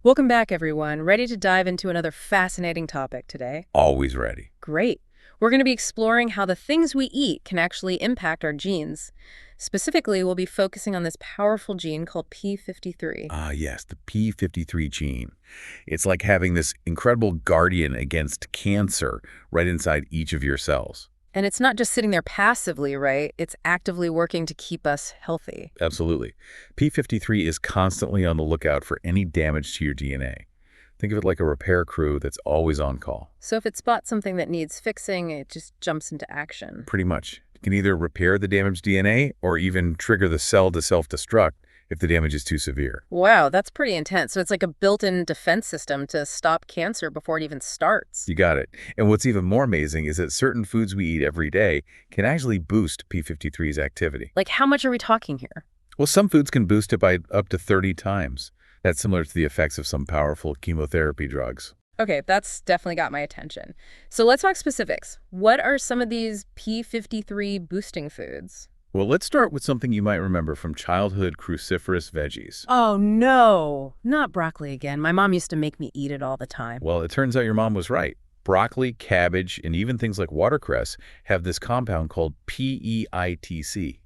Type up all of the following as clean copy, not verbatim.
Welcome back, everyone. Ready to dive into another fascinating topic today? Always ready. Great. We're going to be exploring how the things we eat can actually impact our genes. Specifically, we'll be focusing on this powerful gene called P53. Ah, yes, the P53 gene. It's like having this incredible guardian against cancer right inside each of your cells. And it's not just sitting there passively, right? It's actively working to keep us healthy. Absolutely. P53 is constantly on the lookout for any damage to your DNA. Think of it like a repair crew that's always on call. So if it spots something that needs fixing, it just jumps into action. Pretty much. It can either repair the damaged DNA or even trigger the cell to self-destruct if the damage is too severe. Wow, that's pretty intense. So it's like a built-in defense system to stop cancer before it even starts. You got it. And what's even more amazing is that certain foods we eat every day can actually boost P53's activity. Like, how much are we talking here? Well, some foods can boost it by up to 30 times. That's similar to the effects of some powerful chemotherapy drugs. Okay, that's definitely got my attention. So let's talk specifics. What are some of these P53 boosting foods? Well, let's start with something you might remember from childhood cruciferous veggies. Oh no, not broccoli again. My mom used to make me eat it all the time. Well, it turns out your mom was right. Broccoli, cabbage, and even things like watercress have this compound called PEITC.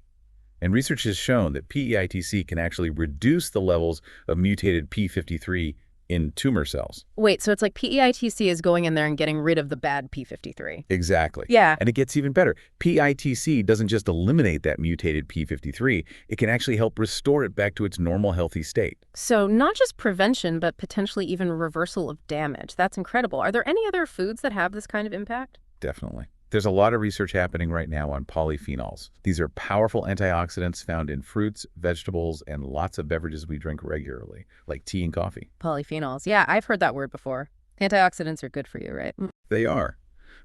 And research has shown that PEITC can actually reduce the levels of mutated P53 in tumor cells. Wait, so it's like PEITC is going in there and getting rid of the bad P53. Exactly. Yeah. And it gets even better. PEITC doesn't just eliminate that mutated P53, it can actually help restore it back to its normal healthy state. So not just prevention, but potentially even reversal of damage. That's incredible. Are there any other foods that have this kind of impact? Definitely. There's a lot of research happening right now on polyphenols. These are powerful antioxidants found in fruits, vegetables, and lots of beverages we drink regularly, like tea and coffee. Polyphenols. Yeah, I've heard that word before. Antioxidants are good for you, right? They are.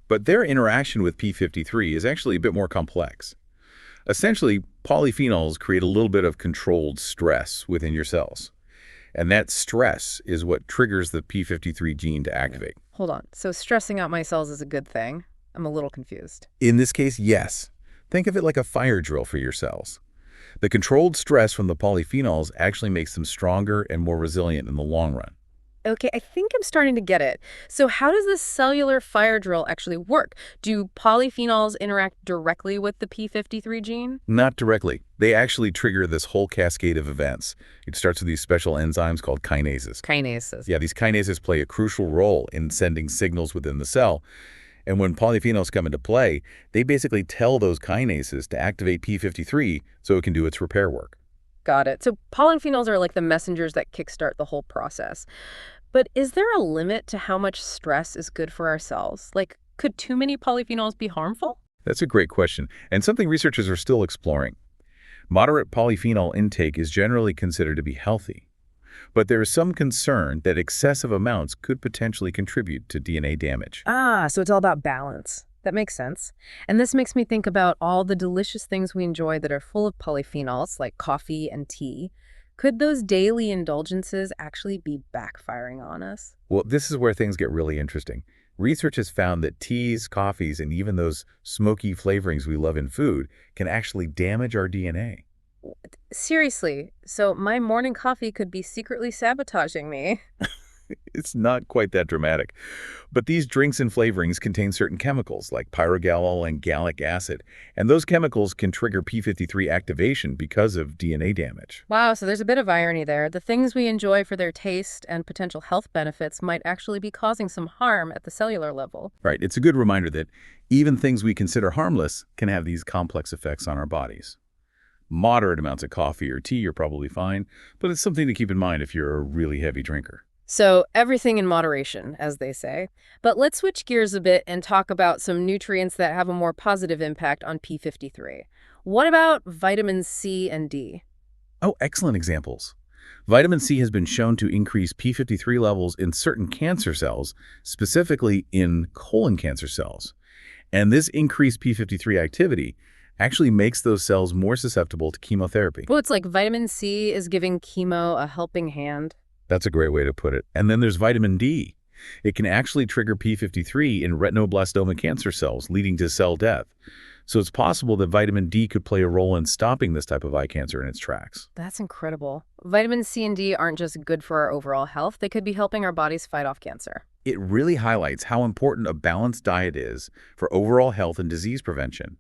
But their interaction with P53 is actually a bit more complex. Essentially, polyphenols create a little bit of controlled stress within your cells. And that stress is what triggers the P53 gene to activate. Hold on. So stressing out my cells is a good thing? I'm a little confused. In this case, yes. Think of it like a fire drill for your cells. The controlled stress from the polyphenols actually makes them stronger and more resilient in the long run. Okay, I think I'm starting to get it. So how does this cellular fire drill actually work? Do polyphenols interact directly with the P53 gene? Not directly. They actually trigger this whole cascade of events. It starts with these special enzymes called kinases. Kinases. Yeah, these kinases play a crucial role in sending signals within the cell. And when polyphenols come into play, they basically tell those kinases to activate P53 so it can do its repair work. Got it. So polyphenols are like the messengers that kickstart the whole process. But is there a limit to how much stress is good for our cells? Like, could too many polyphenols be harmful? That's a great question, and something researchers are still exploring. Moderate polyphenol intake is generally considered to be healthy. But there is some concern that excessive amounts could potentially contribute to DNA damage. Ah, so it's all about balance. That makes sense. And this makes me think about all the delicious things we enjoy that are full of polyphenols, like coffee and tea. Could those daily indulgences actually be backfiring on us? Well, this is where things get really interesting. Research has found that teas, coffees, and even those smoky flavorings we love in food can actually damage our DNA. Seriously, so my morning coffee could be secretly sabotaging me. It's not quite that dramatic. But these drinks and flavorings contain certain chemicals like pyrogallol and gallic acid, and those chemicals can trigger P53 activation because of DNA damage. Wow, so there's a bit of irony there. The things we enjoy for their taste and potential health benefits might actually be causing some harm at the cellular level. Right, it's a good reminder that even things we consider harmless can have these complex effects on our bodies. Moderate amounts of coffee or tea are probably fine, but it's something to keep in mind if you're a really heavy drinker. So everything in moderation, as they say. But let's switch gears a bit and talk about some nutrients that have a more positive impact on P53. What about vitamins C and D? Oh, excellent examples. Vitamin C has been shown to increase P53 levels in certain cancer cells, specifically in colon cancer cells. And this increased P53 activity actually makes those cells more susceptible to chemotherapy. Well, it's like vitamin C is giving chemo a helping hand. That's a great way to put it. And then there's vitamin D. It can actually trigger P53 in retinoblastoma cancer cells, leading to cell death. So it's possible that vitamin D could play a role in stopping this type of eye cancer in its tracks. That's incredible. Vitamin C and D aren't just good for our overall health, they could be helping our bodies fight off cancer. It really highlights how important a balanced diet is for overall health and disease prevention.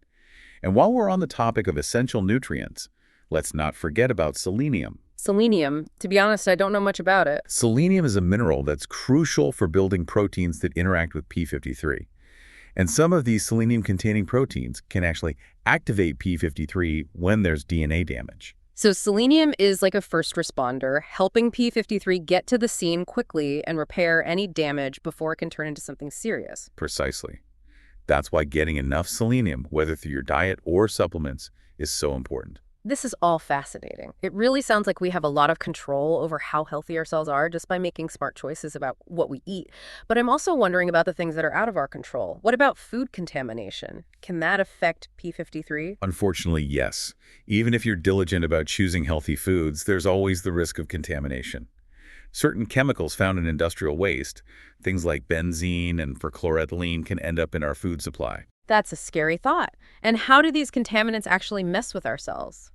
And while we're on the topic of essential nutrients, let's not forget about selenium. Selenium, to be honest, I don't know much about it. Selenium is a mineral that's crucial for building proteins that interact with P53. And some of these selenium-containing proteins can actually activate P53 when there's DNA damage. So selenium is like a first responder, helping P53 get to the scene quickly and repair any damage before it can turn into something serious. Precisely. That's why getting enough selenium, whether through your diet or supplements, is so important. This is all fascinating. It really sounds like we have a lot of control over how healthy our cells are just by making smart choices about what we eat. But I'm also wondering about the things that are out of our control. What about food contamination? Can that affect P53? Unfortunately, yes. Even if you're diligent about choosing healthy foods, there's always the risk of contamination. Certain chemicals found in industrial waste, things like benzene and perchloroethylene, can end up in our food supply. That's a scary thought. And how do these contaminants actually mess with our cells?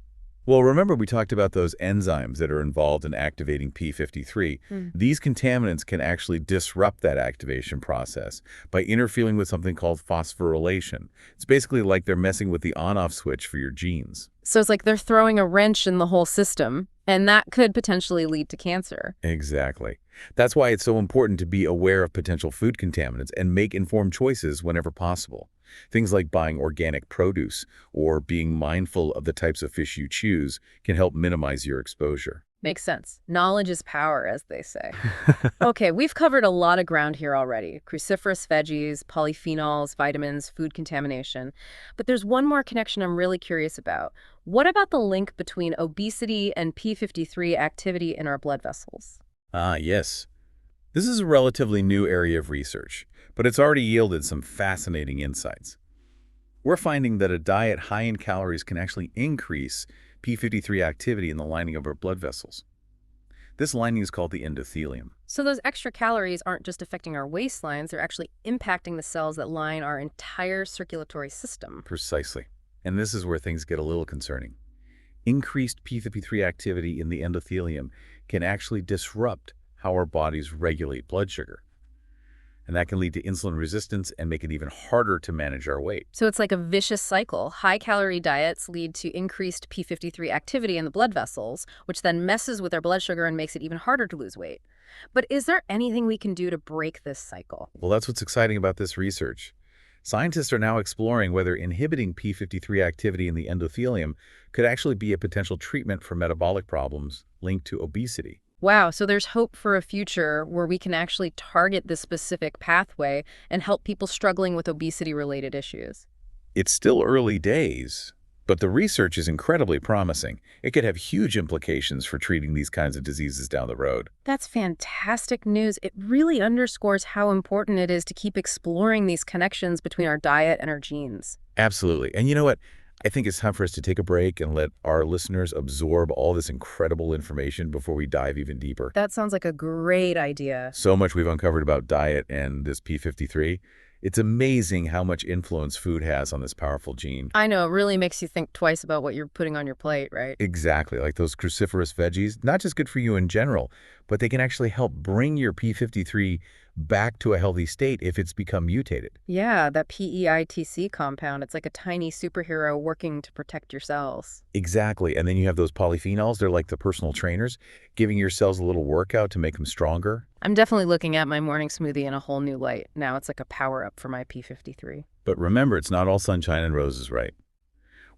Well, remember we talked about those enzymes that are involved in activating P53. These contaminants can actually disrupt that activation process by interfering with something called phosphorylation. It's basically like they're messing with the on-off switch for your genes. So it's like they're throwing a wrench in the whole system, and that could potentially lead to cancer. Exactly. That's why it's so important to be aware of potential food contaminants and make informed choices whenever possible. Things like buying organic produce or being mindful of the types of fish you choose can help minimize your exposure. Makes sense. Knowledge is power, as they say. Okay, we've covered a lot of ground here already. Cruciferous veggies, polyphenols, vitamins, food contamination. But there's one more connection I'm really curious about. What about the link between obesity and P53 activity in our blood vessels? Ah, yes. This is a relatively new area of research, but it's already yielded some fascinating insights. We're finding that a diet high in calories can actually increase P53 activity in the lining of our blood vessels. This lining is called the endothelium. So those extra calories aren't just affecting our waistlines, they're actually impacting the cells that line our entire circulatory system. Precisely. And this is where things get a little concerning. Increased P53 activity in the endothelium can actually disrupt how our bodies regulate blood sugar. And that can lead to insulin resistance and make it even harder to manage our weight. So it's like a vicious cycle. High-calorie diets lead to increased P53 activity in the blood vessels, which then messes with our blood sugar and makes it even harder to lose weight. But is there anything we can do to break this cycle? Well, that's what's exciting about this research. Scientists are now exploring whether inhibiting P53 activity in the endothelium could actually be a potential treatment for metabolic problems linked to obesity. Wow, so there's hope for a future where we can actually target this specific pathway and help people struggling with obesity-related issues. It's still early days, but the research is incredibly promising. It could have huge implications for treating these kinds of diseases down the road. That's fantastic news. It really underscores how important it is to keep exploring these connections between our diet and our genes. Absolutely. And you know what? I think it's time for us to take a break and let our listeners absorb all this incredible information before we dive even deeper. That sounds like a great idea. So much we've uncovered about diet and this P53. It's amazing how much influence food has on this powerful gene. I know, it really makes you think twice about what you're putting on your plate, right? Exactly, like those cruciferous veggies, not just good for you in general, but they can actually help bring your P53 back to a healthy state if it's become mutated. Yeah, that PEITC compound, it's like a tiny superhero working to protect your cells. Exactly, and then you have those polyphenols, they're like the personal trainers, giving your cells a little workout to make them stronger. I'm definitely looking at my morning smoothie in a whole new light. Now it's like a power-up for my P53. But remember, it's not all sunshine and roses, right?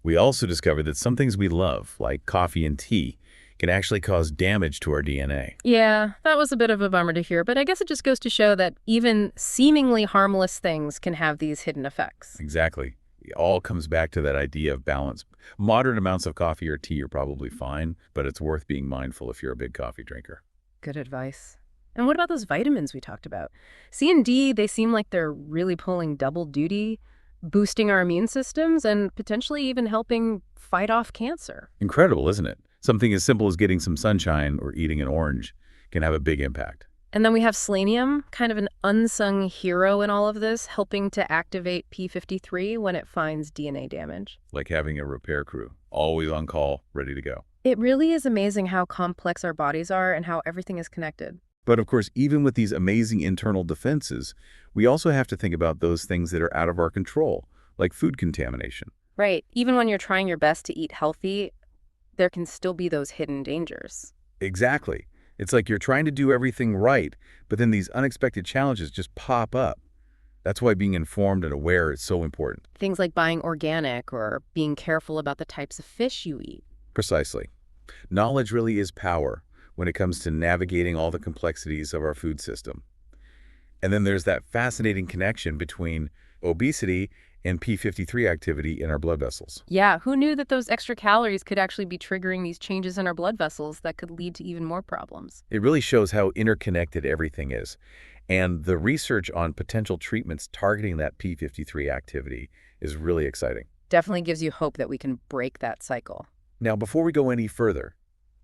We also discovered that some things we love, like coffee and tea, can actually cause damage to our DNA. Yeah, that was a bit of a bummer to hear, but I guess it just goes to show that even seemingly harmless things can have these hidden effects. Exactly. It all comes back to that idea of balance. Moderate amounts of coffee or tea are probably fine, but it's worth being mindful if you're a big coffee drinker. Good advice. And what about those vitamins we talked about? C and D, they seem like they're really pulling double duty, boosting our immune systems and potentially even helping fight off cancer. Incredible, isn't it? Something as simple as getting some sunshine or eating an orange can have a big impact. And then we have selenium, kind of an unsung hero in all of this, helping to activate P53 when it finds DNA damage. Like having a repair crew, always on call, ready to go. It really is amazing how complex our bodies are and how everything is connected. But of course, even with these amazing internal defenses, we also have to think about those things that are out of our control, like food contamination. Right. Even when you're trying your best to eat healthy, there can still be those hidden dangers. Exactly. It's like you're trying to do everything right, but then these unexpected challenges just pop up. That's why being informed and aware is so important. Things like buying organic or being careful about the types of fish you eat. Precisely. Knowledge really is power when it comes to navigating all the complexities of our food system. And then there's that fascinating connection between obesity and P53 activity in our blood vessels. Yeah, who knew that those extra calories could actually be triggering these changes in our blood vessels that could lead to even more problems? It really shows how interconnected everything is. And the research on potential treatments targeting that P53 activity is really exciting. Definitely gives you hope that we can break that cycle. Now, before we go any further,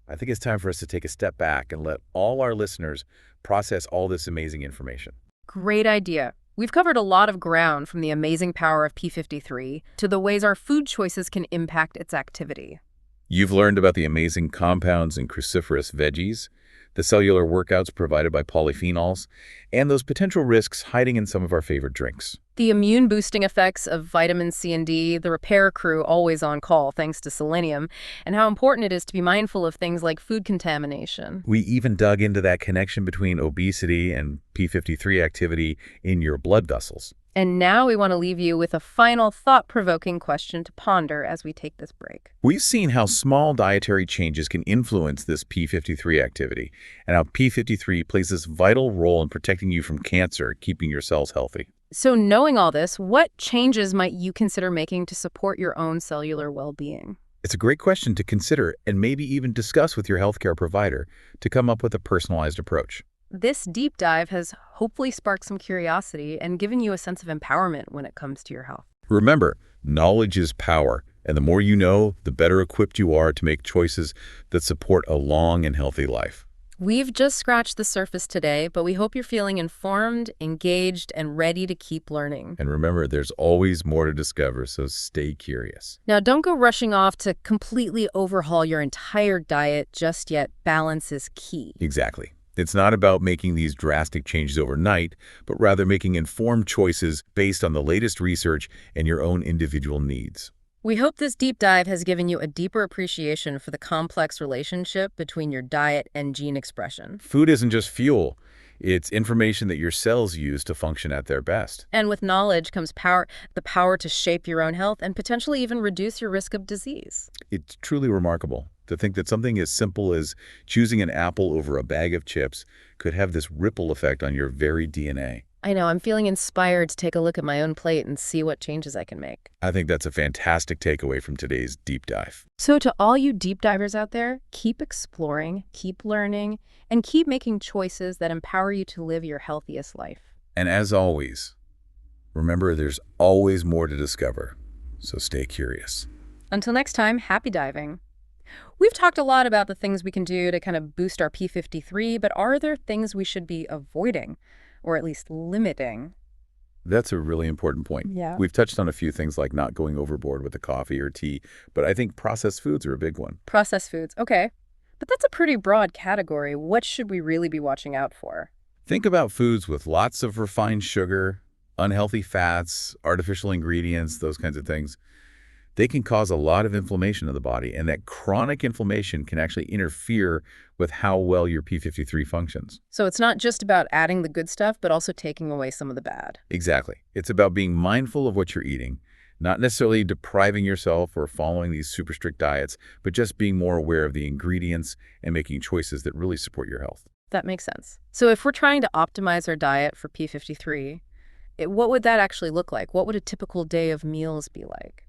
I think it's time for us to take a step back and let all our listeners process all this amazing information. Great idea. We've covered a lot of ground, from the amazing power of P53 to the ways our food choices can impact its activity. You've learned about the amazing compounds in cruciferous veggies, the cellular workouts provided by polyphenols, and those potential risks hiding in some of our favorite drinks. The immune-boosting effects of vitamin C and D, the repair crew always on call thanks to selenium, and how important it is to be mindful of things like food contamination. We even dug into that connection between obesity and P53 activity in your blood vessels. And now we want to leave you with a final thought-provoking question to ponder as we take this break. We've seen how small dietary changes can influence this P53 activity, and how P53 plays this vital role in protecting you from cancer, keeping your cells healthy. So knowing all this, what changes might you consider making to support your own cellular well-being? It's a great question to consider and maybe even discuss with your healthcare provider to come up with a personalized approach. This deep dive has hopefully sparked some curiosity and given you a sense of empowerment when it comes to your health. Remember, knowledge is power, and the more you know, the better equipped you are to make choices that support a long and healthy life. We've just scratched the surface today, but we hope you're feeling informed, engaged, and ready to keep learning. And remember, there's always more to discover, so stay curious. Now, don't go rushing off to completely overhaul your entire diet just yet. Balance is key. Exactly. It's not about making these drastic changes overnight, but rather making informed choices based on the latest research and your own individual needs. We hope this deep dive has given you a deeper appreciation for the complex relationship between your diet and gene expression. Food isn't just fuel. It's information that your cells use to function at their best. And with knowledge comes power, the power to shape your own health and potentially even reduce your risk of disease. It's truly remarkable to think that something as simple as choosing an apple over a bag of chips could have this ripple effect on your very DNA. I know, I'm feeling inspired to take a look at my own plate and see what changes I can make. I think that's a fantastic takeaway from today's deep dive. So to all you deep divers out there, keep exploring, keep learning, and keep making choices that empower you to live your healthiest life. And as always, remember there's always more to discover, so stay curious. Until next time, happy diving. We've talked a lot about the things we can do to kind of boost our P53, but are there things we should be avoiding, or at least limiting? That's a really important point. Yeah. We've touched on a few things like not going overboard with the coffee or tea, but I think processed foods are a big one. Processed foods, okay. But that's a pretty broad category. What should we really be watching out for? Think about foods with lots of refined sugar, unhealthy fats, artificial ingredients, those kinds of things. They can cause a lot of inflammation in the body, and that chronic inflammation can actually interfere with how well your P53 functions. So it's not just about adding the good stuff, but also taking away some of the bad. Exactly. It's about being mindful of what you're eating, not necessarily depriving yourself or following these super strict diets, but just being more aware of the ingredients and making choices that really support your health. That makes sense. So if we're trying to optimize our diet for P53, what would that actually look like? What would a typical day of meals be like?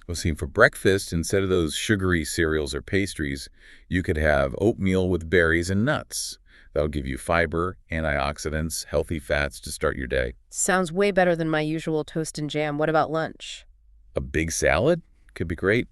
Well, see, for breakfast, instead of those sugary cereals or pastries, you could have oatmeal with berries and nuts. That'll give you fiber, antioxidants, healthy fats to start your day. Sounds way better than my usual toast and jam. What about lunch? A big salad could be great.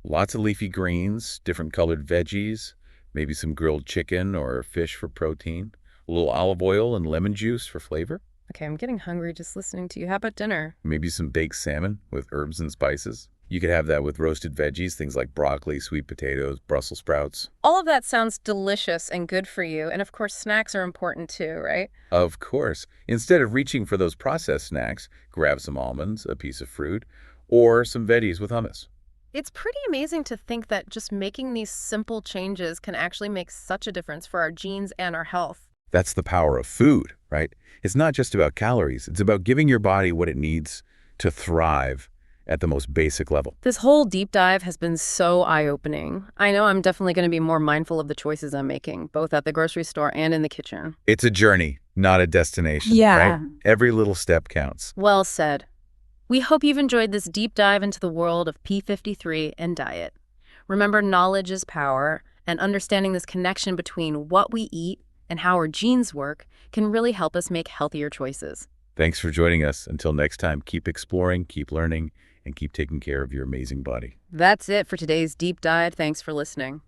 Lots of leafy greens, different colored veggies, maybe some grilled chicken or fish for protein. A little olive oil and lemon juice for flavor. Okay, I'm getting hungry just listening to you. How about dinner? Maybe some baked salmon with herbs and spices. You could have that with roasted veggies, things like broccoli, sweet potatoes, Brussels sprouts. All of that sounds delicious and good for you. And of course, snacks are important too, right? Of course, instead of reaching for those processed snacks, grab some almonds, a piece of fruit, or some veggies with hummus. It's pretty amazing to think that just making these simple changes can actually make such a difference for our genes and our health. That's the power of food, right? It's not just about calories. It's about giving your body what it needs to thrive at the most basic level. This whole deep dive has been so eye-opening. I know I'm definitely going to be more mindful of the choices I'm making, both at the grocery store and in the kitchen. It's a journey, not a destination, right? Every little step counts. Well said. We hope you've enjoyed this deep dive into the world of P53 and diet. Remember, knowledge is power, and understanding this connection between what we eat and how our genes work can really help us make healthier choices. Thanks for joining us. Until next time, keep exploring, keep learning, and keep taking care of your amazing body. That's it for today's deep dive. Thanks for listening.